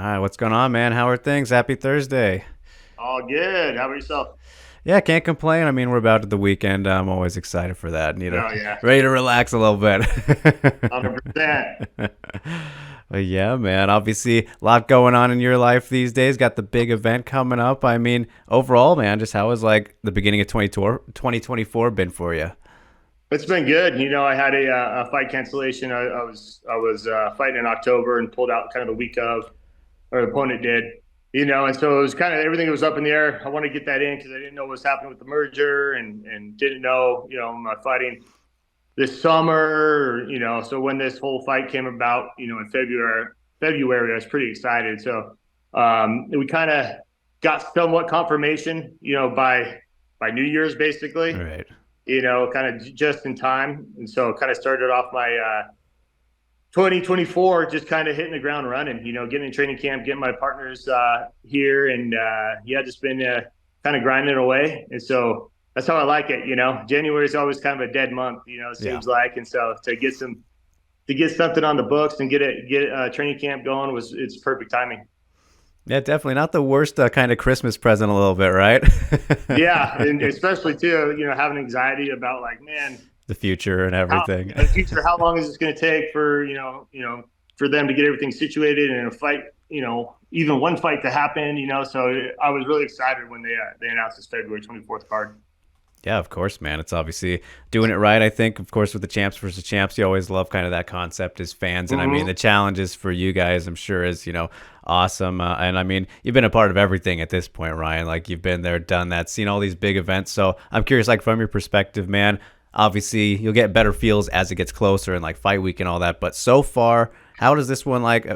Hi, what's going on, man? How are things? Happy Thursday. All good. How about yourself? Yeah, can't complain. I mean, we're about to the weekend. I'm always excited for that. Oh yeah, Ready to relax a little bit. 100%. But yeah, man. Obviously, a lot going on in your life these days. Got the big event coming up. I mean, overall, man, just how has like the beginning of 2024 been for you? It's been good. I had a fight cancellation. I was fighting in October and pulled out kind of the week of, or the opponent did. And so it was kind of everything was up in the air. I wanted to get that in because I didn't know what was happening with the merger and didn't know my fighting this summer. So when this whole fight came about, in February, I was pretty excited. So we kind of got somewhat confirmation, by New Year's All basically, right. kind of just in time. And so kind of started off my 2024 just kind of hitting the ground running, getting in training camp, getting my partners here. And yeah, just been kind of grinding away. And so that's how I like it. January is always kind of a dead month, it Yeah. seems like. And so to get something on the books and get training camp going it's perfect timing. Yeah, definitely not the worst kind of Christmas present, a little bit, right? Yeah, and especially too, having anxiety about like, man, The future and how everything. the future, how long is this going to take for for them to get everything situated and a fight, even one fight to happen, So I was really excited when they announced this February 24th card. Yeah, of course, man. It's obviously doing it right. I think, of course, with the champs versus champs, you always love kind of that concept as fans. And I mean, Mm-hmm. the challenges for you guys, I'm sure, is, awesome. And I mean, you've been a part of everything at this point, Ryan. Like, you've been there, done that, seen all these big events. So I'm curious, like, from your perspective, man, obviously you'll get better feels as it gets closer and like fight week and all that. But so far, how does this one like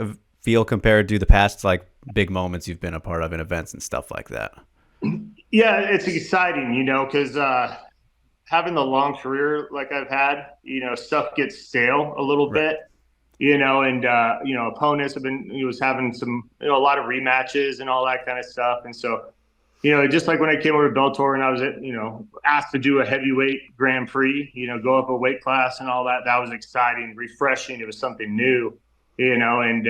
feel compared to the past, like, big moments you've been a part of in events and stuff like that? Yeah, it's exciting, because having the long career like I've had, stuff gets stale a little Right. bit, and opponents have been he was having some a lot of rematches and all that kind of stuff, and so just like when I came over to Bellator and I was asked to do a heavyweight Grand Prix, go up a weight class and all that. That was exciting, refreshing. It was something new, and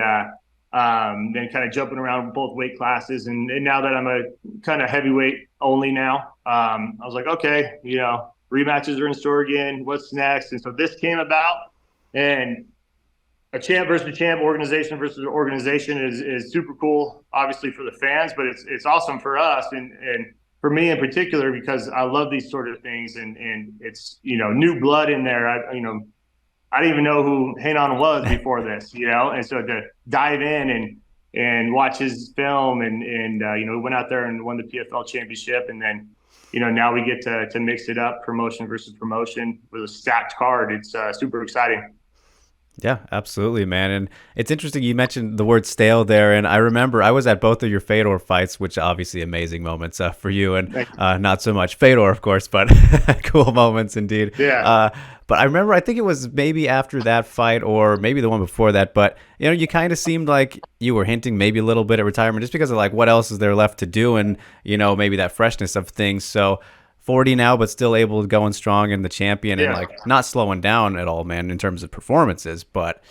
then kind of jumping around both weight classes. And now that I'm a kind of heavyweight only now, I was like, okay, rematches are in store again. What's next? And so this came about, and a champ versus a champ, organization versus organization is super cool, obviously for the fans, but it's awesome for us and for me in particular because I love these sort of things and it's new blood in there. I didn't even know who Renan was before this, and so to dive in and watch his film and we went out there and won the PFL championship and then now we get to mix it up promotion versus promotion with a stacked card. It's super exciting. Yeah, absolutely, man. And it's interesting you mentioned the word stale there. And I remember I was at both of your Fedor fights, which obviously amazing moments for you, and not so much Fedor, of course, but cool moments indeed. Yeah. Uh, but I remember, I think it was maybe after that fight or maybe the one before that, but you kind of seemed like you were hinting maybe a little bit at retirement just because of like what else is there left to do and, maybe that freshness of things. So 40 now, but still able to going strong and the champion and Yeah. like not slowing down at all, man, in terms of performances. But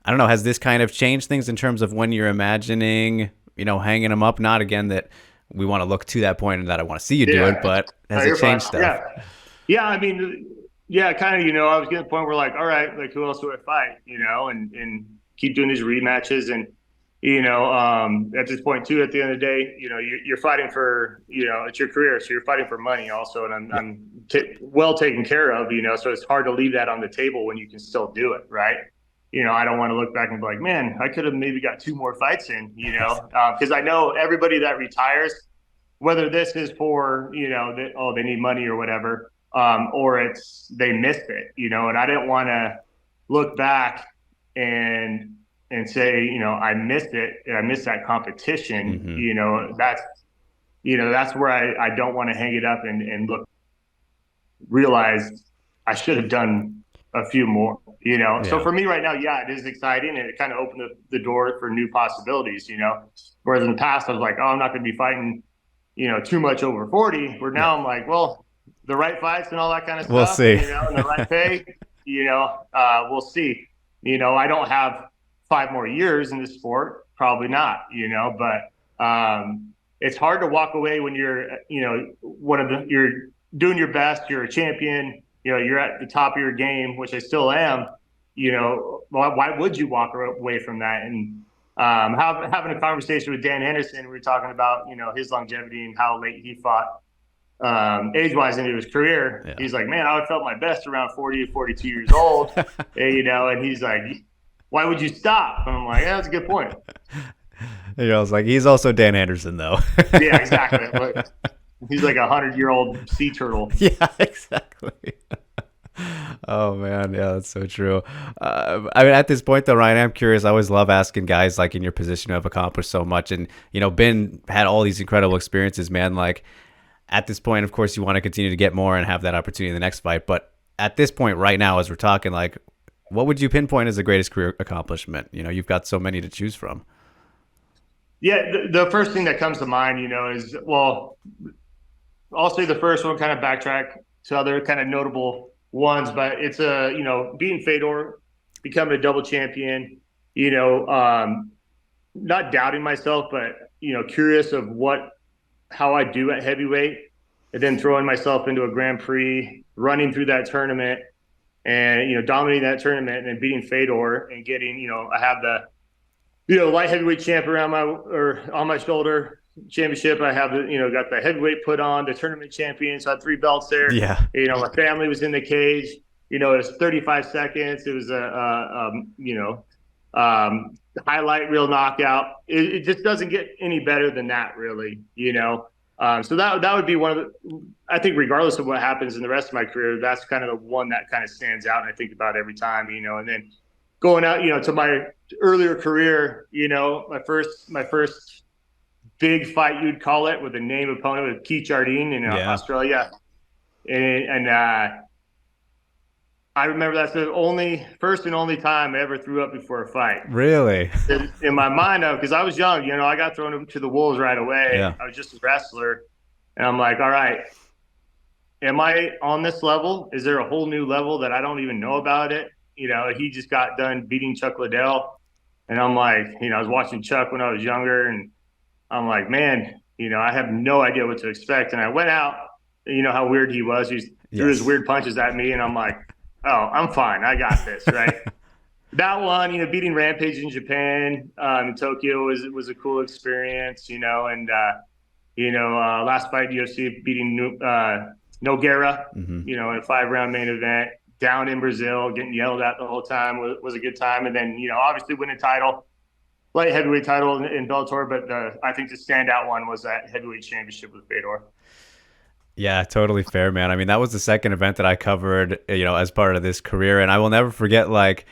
I don't know, has this kind of changed things in terms of when you're imagining, hanging them up? Not again that we want to look to that point and that I want to see you do it, Yeah. but No, has it you're fine. changed stuff? Yeah. Yeah. I mean, yeah, kind of, I was getting to the point where like, all right, like who else do I fight, and keep doing these rematches. And, at this point too, at the end of the day, you're fighting for, it's your career. So you're fighting for money also. And Yeah. well taken care of, so it's hard to leave that on the table when you can still do it. Right. I don't want to look back and be like, man, I could have maybe got two more fights in, because I know everybody that retires, whether this is for that, oh, they need money or whatever, or it's they missed it, and I didn't want to look back and say, I missed it, I missed that competition. Mm-hmm. That's where I don't want to hang it up and look realize I should have done a few more. So Yeah. for me right now, yeah, it is exciting and it kind of opened the door for new possibilities. Whereas in the past I was like, oh, I'm not going to be fighting too much over 40. Where Yeah. now I'm like, well, the right fights and all that kind of We'll stuff, see. and the right pay, we'll see. I don't have 5 more years in this sport. probably not, but it's hard to walk away when you're, you're doing your best, you're a champion, you're at the top of your game, which I still am. Why would you walk away from that? And having a conversation with Dan Henderson, we were talking about, his longevity and how late he fought age-wise into his career. Yeah. He's like, man, I felt my best around 40 or 42 years old, and he's like, why would you stop? And I'm like, yeah, that's a good point. I was like, he's also Dan Anderson, though. Yeah, exactly. He's like 100-year-old sea turtle. Yeah, exactly. Oh man, yeah, that's so true. I mean, at this point though, Ryan, I'm curious. I always love asking guys like in your position who have accomplished so much, and had all these incredible experiences, man. Like at this point, of course, you want to continue to get more and have that opportunity in the next fight. But at this point, right now, as we're talking, like, what would you pinpoint as the greatest career accomplishment? You've got so many to choose from. Yeah, the first thing that comes to mind, is, well, I'll say the first one, kind of backtrack to other kind of notable ones, but it's beating Fedor, becoming a double champion, not doubting myself, but, curious of how I do at heavyweight, and then throwing myself into a Grand Prix, running through that tournament and, dominating that tournament and then beating Fedor and getting, I have the, light heavyweight champ on my shoulder championship. I have got the heavyweight put on, the tournament champion. So I had 3 belts there. Yeah. My family was in the cage. It was 35 seconds. It was highlight reel knockout. It just doesn't get any better than that, really. So that would be one of the, I think, regardless of what happens in the rest of my career, that's kind of the one that kind of stands out and I think about every time. And then going out, to my earlier career, my first big fight, you'd call it, with a name opponent, with Keith Jardine in Australia. And I remember that's the first and only time I ever threw up before a fight. Really? In my mind, because I was young, I got thrown to the wolves right away. Yeah. I was just a wrestler. And I'm like, all right, am I on this level? Is there a whole new level that I don't even know about it? He just got done beating Chuck Liddell. And I'm like, I was watching Chuck when I was younger, and I'm like, man, I have no idea what to expect. And I went out, how weird he was. He threw his weird punches at me, and I'm like, oh, I'm fine. I got this, right? That one, beating Rampage in Japan, in Tokyo was a cool experience, and last fight UFC, beating Nogueira, in a 5-round main event, down in Brazil, getting yelled at the whole time was a good time. And then, obviously winning title, light heavyweight title in Bellator, but I think the standout one was that heavyweight championship with Fedor. Yeah, totally fair, man. I mean, that was the second event that I covered, as part of this career. And I will never forget, like,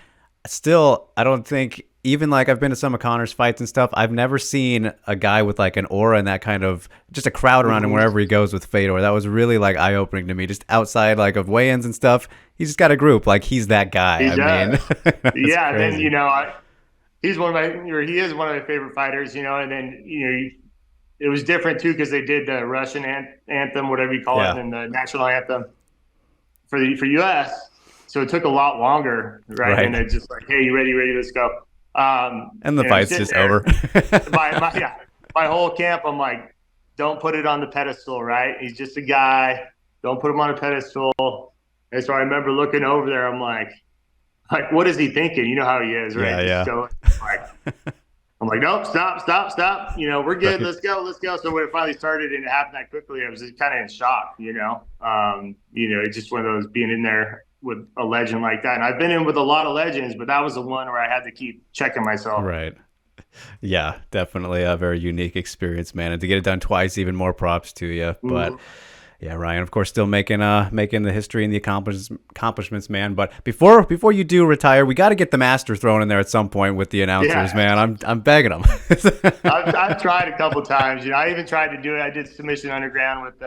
still, I don't think, even like I've been to some of Connor's fights and stuff, I've never seen a guy with like an aura and that kind of, just a crowd around him wherever he goes with Fedor. That was really like eye-opening to me, just outside like of weigh-ins and stuff. He's just got a group, like he's that guy. Yeah, and then, he is one of my favorite fighters, and then, it was different too, because they did the Russian anthem, whatever you call it, and the national anthem for US. So it took a lot longer, right? And it's just like, hey, you ready? Let's go. And the fight's just over. My whole camp, I'm like, don't put it on the pedestal, right? He's just a guy. Don't put him on a pedestal. And so I remember looking over there. I'm like, what is he thinking? You know how he is, right? Yeah. So, I'm like, nope, stop. We're good. Let's go. So when it finally started and it happened that quickly, I was just kind of in shock. It's just one of those, being in there with a legend like that. And I've been in with a lot of legends, but that was the one where I had to keep checking myself. Right. Yeah, definitely a very unique experience, man. And to get it done twice, even more props to you. But yeah, Ryan, of course, still making the history and the accomplishments, man. But before you do retire, we got to get the master thrown in there at some point with the announcers, man. I'm begging them. I've tried a couple times. I even tried to do it. I did Submission Underground with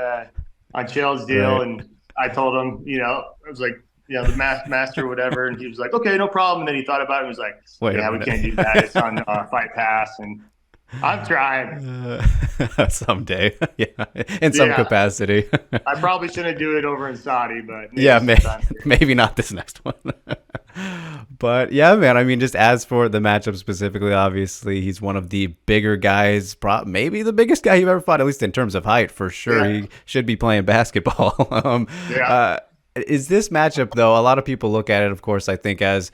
on Chael's deal, right. And I told him, I was like, the master, whatever, and he was like, okay, no problem. And then he thought about it and was like, we can't do that. It's on Fight Pass, and I'm trying. Someday, yeah, in some Yeah, capacity. I probably shouldn't do it over in Saudi, but maybe Yeah, sometime. maybe not this next one. But yeah, man. I mean, just as for the matchup specifically, obviously he's one of the bigger guys, maybe the biggest guy you've ever fought, at least in terms of height, for sure. Yeah, He should be playing basketball. yeah, Uh, is this matchup though? A lot of people look at it, of course, I think as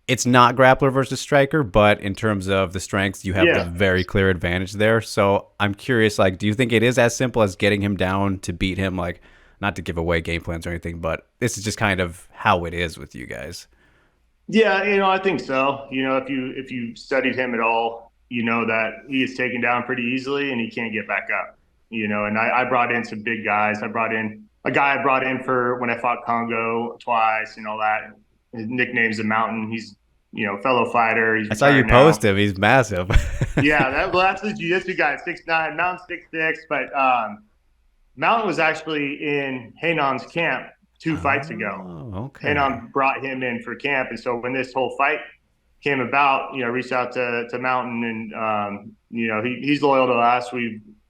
it's not grappler versus striker, but in terms of the strengths, you have the yeah. very clear advantage there. So I'm curious, like, do you think it is as simple as getting him down to beat him? Like, not to give away game plans or anything, but this is just kind of how it is with you guys. Yeah, I think so. If you studied him at all, you know that he is taken down pretty easily and he can't get back up. And I brought in some big guys. I brought in a guy I brought in for when I fought Congo twice and all that. His nickname's the Mountain. He's fellow fighter. He's I saw you retired post now. him. He's massive. Yeah, that's the jiu-jitsu guy, 6'9", Mountain 6'6", but Mountain was actually in Hanon's camp 2 fights ago. Oh, okay. Henan brought him in for camp, and so when this whole fight came about, I reached out to Mountain, and he's loyal to us.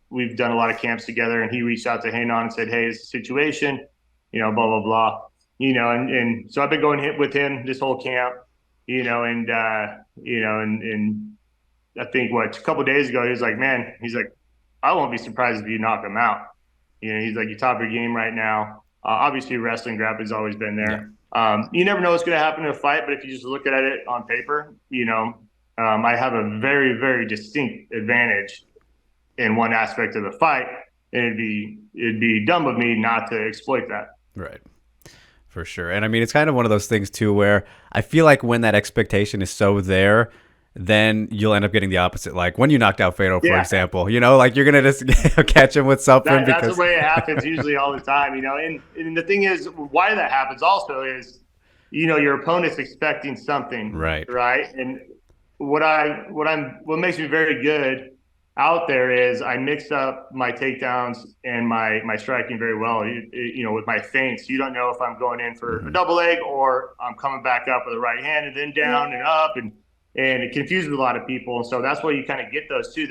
We've done a lot of camps together, and he reached out to Hanon and said, "Hey, it's a situation, blah blah blah." And so I've been going with him this whole camp, and I think a couple of days ago he was like, "Man," he's like, "I won't be surprised if you knock him out." He's like, "You top your game right now." Obviously, wrestling grappling's always been Yeah. there. You never know what's going to happen in a fight, but if you just look at it on paper, I have a very, very distinct advantage in one aspect of the fight, and it'd be dumb of me not to exploit that. Right. For sure. And I mean, it's kind of one of those things too where I feel like when that expectation is so there, then you'll end up getting the opposite. Like when you knocked out Fedor, for Yeah, example, like you're gonna just catch him with something that's the because way it happens usually all the time. And the thing is, why that happens also is, your opponent's expecting something, right. right? And what makes me very good out there is I mix up my takedowns and my striking very well. With my feints, you don't know if I'm going in for a Hmm. double leg or I'm coming back up with a right hand and then down and up, and it confuses a lot of people. And so that's why you kind of get those two.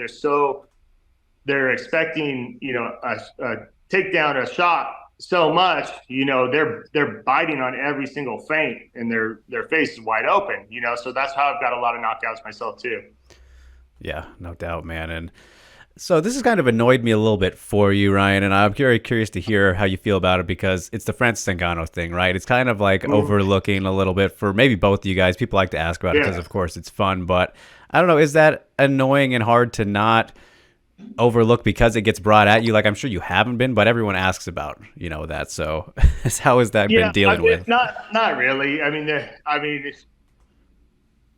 They're expecting a takedown, a shot so much. They're biting on every single feint, and their face is wide open. So that's how I've got a lot of knockouts myself too. Yeah, no doubt, man. And so this has kind of annoyed me a little bit for you, Ryan, and I'm very curious to hear how you feel about it because it's the Francis Ngannou thing, right? It's kind of like overlooking a little bit for maybe both of you guys. People like to ask about it because, Yeah. of course, it's fun, but I don't know. Is that annoying and hard to not overlook because it gets brought at you? Like I'm sure you haven't been, but everyone asks about that. So how has that been Yeah, dealing with? not really. It's,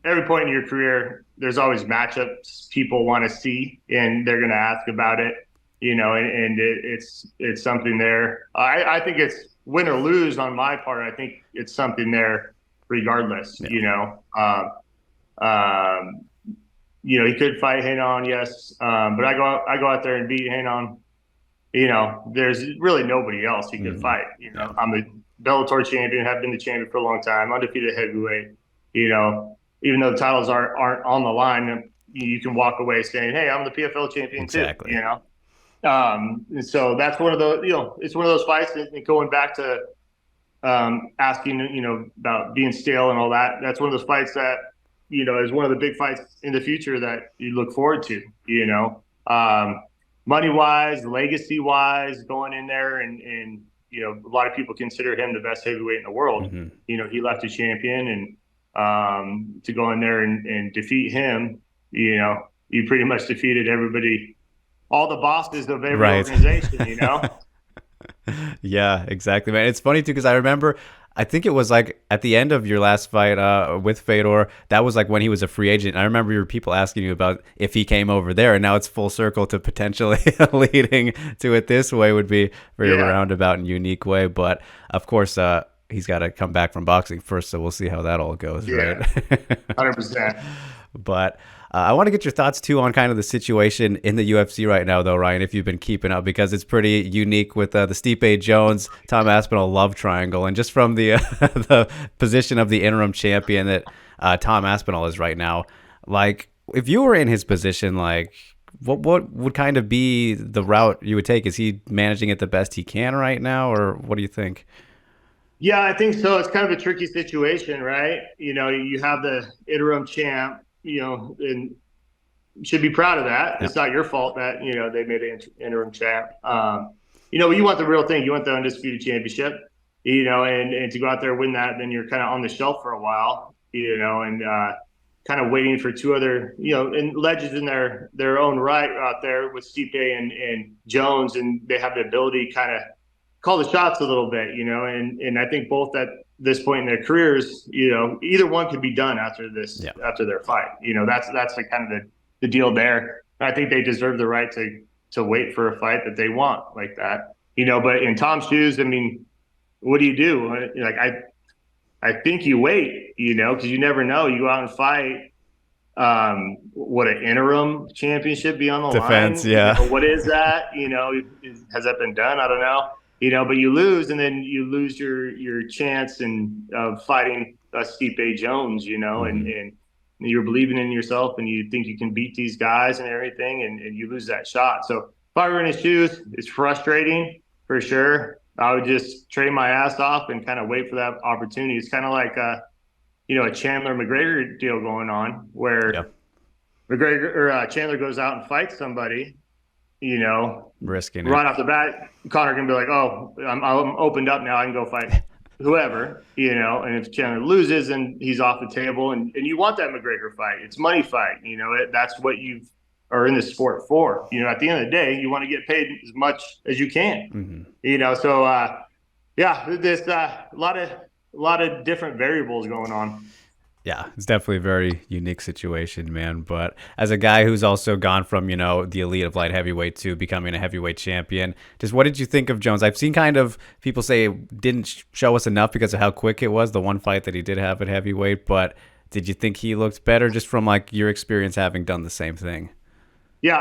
every point in your career, there's always matchups people want to see, and they're going to ask about it. It's something there. I think it's win or lose on my part. I think it's something there, regardless. Yeah. Um, he could fight Hanon, yes, but I go out there and beat Hanon. There's really nobody else he could Hmm. fight. Yeah. I'm a Bellator champion, have been the champion for a long time, undefeated heavyweight. Even though the titles aren't on the line, you can walk away saying, "Hey, I'm the PFL champion too." Exactly. And so that's one of those. It's one of those fights. And going back to asking, about being stale and all that. That's one of those fights that is one of the big fights in the future that you look forward to. Money wise, legacy wise, going in there and a lot of people consider him the best heavyweight in the world. Hmm. He left a champion, and to go in there and defeat him, you pretty much defeated everybody, all the bosses of every Right. organization. Yeah, exactly, man. It's funny too because I remember, I think it was like at the end of your last fight with Fedor. That was like when he was a free agent. I remember your people asking you about if he came over there, and now it's full circle to potentially leading to it this way would be very Yeah, roundabout and unique way. But of course, he's got to come back from boxing first, so we'll see how that all goes, right? yeah, 100%. But I want to get your thoughts too on kind of the situation in the UFC right now, though, Ryan, if you've been keeping up, because it's pretty unique with the Stipe Jones, Tom Aspinall love triangle, and just from the the position of the interim champion that Tom Aspinall is right now, like if you were in his position, like what would kind of be the route you would take? Is he managing it the best he can right now, or what do you think? Yeah, I think so. It's kind of a tricky situation, right? You have the interim champ, and should be proud of that. Yeah, It's not your fault that they made an interim champ. You want the real thing. You want the undisputed championship. And to go out there and win that, then you're kind of on the shelf for a while. And kind of waiting for two other and legends in their own right out there with Stipe and Jones, and they have the ability kind of call the shots a little bit. And I think both at this point in their careers, either one could be done yeah, after their fight. That's like kind of the deal there. I think they deserve the right to wait for a fight that they want like that. But in Tom's shoes, I mean, what do you do? Like I think you wait, because you never know. You go out and fight. What an interim championship be on the defense. line? Yeah, What is that? Has that been done? I don't know. But you lose, and then you lose your chance of fighting Stipe Jones. mm-hmm. And you're believing in yourself, and you think you can beat these guys and everything, and you lose that shot. So if I were in his shoes, it's frustrating for sure. I would just trade my ass off and kind of wait for that opportunity. It's kind of like a Chandler McGregor deal going on Yeah, where McGregor or Chandler goes out and fights somebody, you know, risking it. right off the bat, Connor can be like, "Oh, I'm opened up now. I can go fight whoever," And if Chandler loses, and he's off the table, and you want that McGregor fight, it's money fight. That's what you are in this sport for. At the end of the day, you want to get paid as much as you can. Mm-hmm. So yeah, there's a lot of different variables going on. Yeah, it's definitely a very unique situation, man. But as a guy who's also gone from, the elite of light heavyweight to becoming a heavyweight champion, just what did you think of Jones? I've seen kind of people say it didn't show us enough because of how quick it was, the one fight that he did have at heavyweight. But did you think he looked better just from like your experience having done the same thing? Yeah,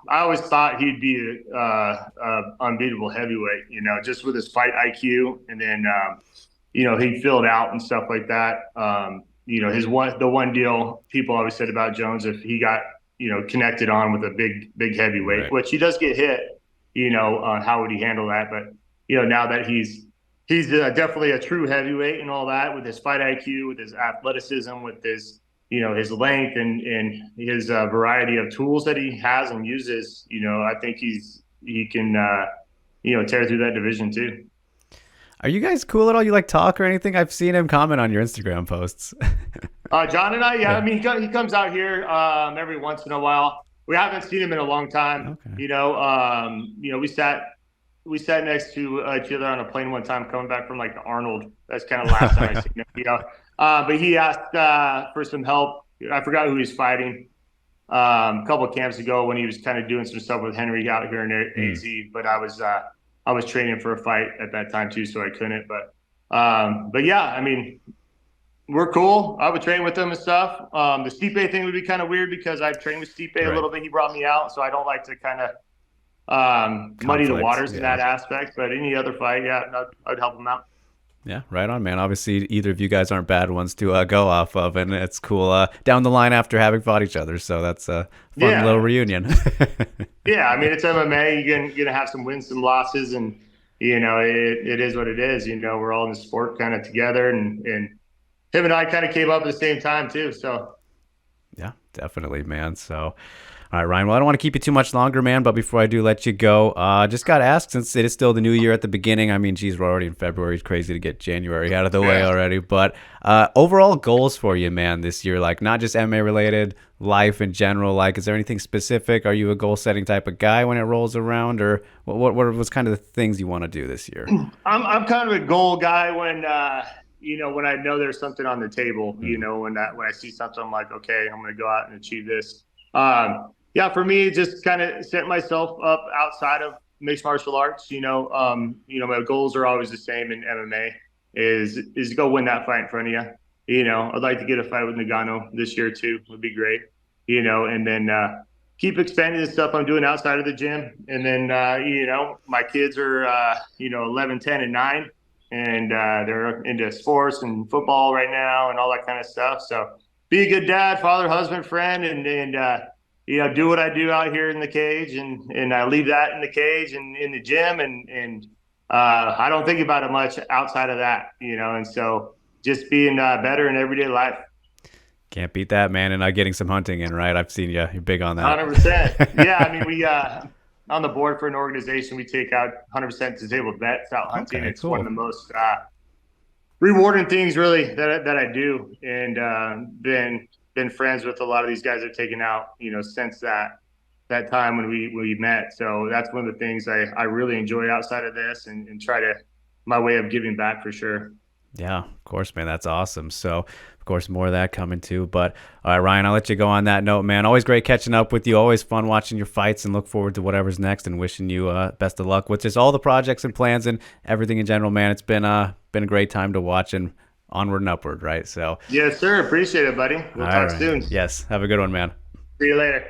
I always thought he'd be a unbeatable heavyweight. Just with his fight IQ, and then he filled out and stuff like that. The one deal people always said about Jones, if he got connected on with a big heavyweight, Right. which he does get hit, how would he handle that? But now that he's definitely a true heavyweight and all that, with his fight IQ, with his athleticism, with his length and his variety of tools that he has and uses. I think he can tear through that division too. Are you guys cool at all? You like talk or anything? I've seen him comment on your Instagram posts. John and I, yeah, I Yeah. mean, he comes out here every once in a while. We haven't seen him in a long time. Okay. We sat next to each other on a plane one time coming back from like the Arnold. That's kind of the last time I seen him. But he asked for some help. I forgot who he's fighting a couple of camps ago when he was kind of doing some stuff with Henry out here in AZ. But I was training for a fight at that time too, so I couldn't. But yeah, I mean, we're cool. I would train with him and stuff. The Stipe thing would be kind of weird because I've trained with Stipe a Right. little bit. He brought me out, so I don't like to kind of muddy the Conflict. waters in Yeah. that aspect. But any other fight, yeah, I'd help him out. Yeah, right on, man. Obviously, either of you guys aren't bad ones to go off of, and it's cool down the line after having fought each other. So that's a fun little Yeah, reunion. yeah. I mean, it's MMA. You're gonna have some wins, some losses, and it is what it is. We're all in the sport kind of together, and him and I kind of came up at the same time too. So Yeah, definitely, man. So, all right, Ryan. Well, I don't want to keep you too much longer, man. But before I do let you go, just got asked since it is still the new year at the beginning. I mean, geez, we're already in February. It's crazy to get January out of the way yeah. already. But overall goals for you, man, this year, like not just MMA related, life in general. Like, is there anything specific? Are you a goal setting type of guy when it rolls around, or what's kind of the things you want to do this year? I'm kind of a goal guy when I know there's something on the table. Mm, When I see something, I'm like, okay, I'm going to go out and achieve this. Yeah, for me, just kind of set myself up outside of mixed martial arts. My goals are always the same in MMA. Is to go win that fight in front of you. I'd like to get a fight with Ngannou this year too. Would be great. And then keep expanding the stuff I'm doing outside of the gym. And then my kids are 11, 10, and 9, and they're into sports and football right now and all that kind of stuff. So be a good dad, father, husband, friend, and do what I do out here in the cage, and I leave that in the cage and in the gym, and I don't think about it much outside of that. And so just being better in everyday life. Can't beat that, man. And getting some hunting in, right? I've seen you. You're big on that. 100%. Yeah, I mean, we on the board for an organization, we take out 100% disabled vets out hunting. Okay, It's one of cool. the most rewarding things, really, that I do, and been friends with a lot of these guys I've taken out, since that time when we met. So that's one of the things I really enjoy outside of this, and try to my way of giving back for sure. Yeah, of course, man. That's awesome. So, of course, more of that coming too. But all right, Ryan, I'll let you go on that note, man. Always great catching up with you. Always fun watching your fights, and look forward to whatever's next. And wishing you best of luck with just all the projects and plans and everything in general, man. It's been a great time to watch, and onward and upward, right? So, Yes, sir. Appreciate it, buddy. We'll all talk right. soon. Yes. Have a good one, man. See you later.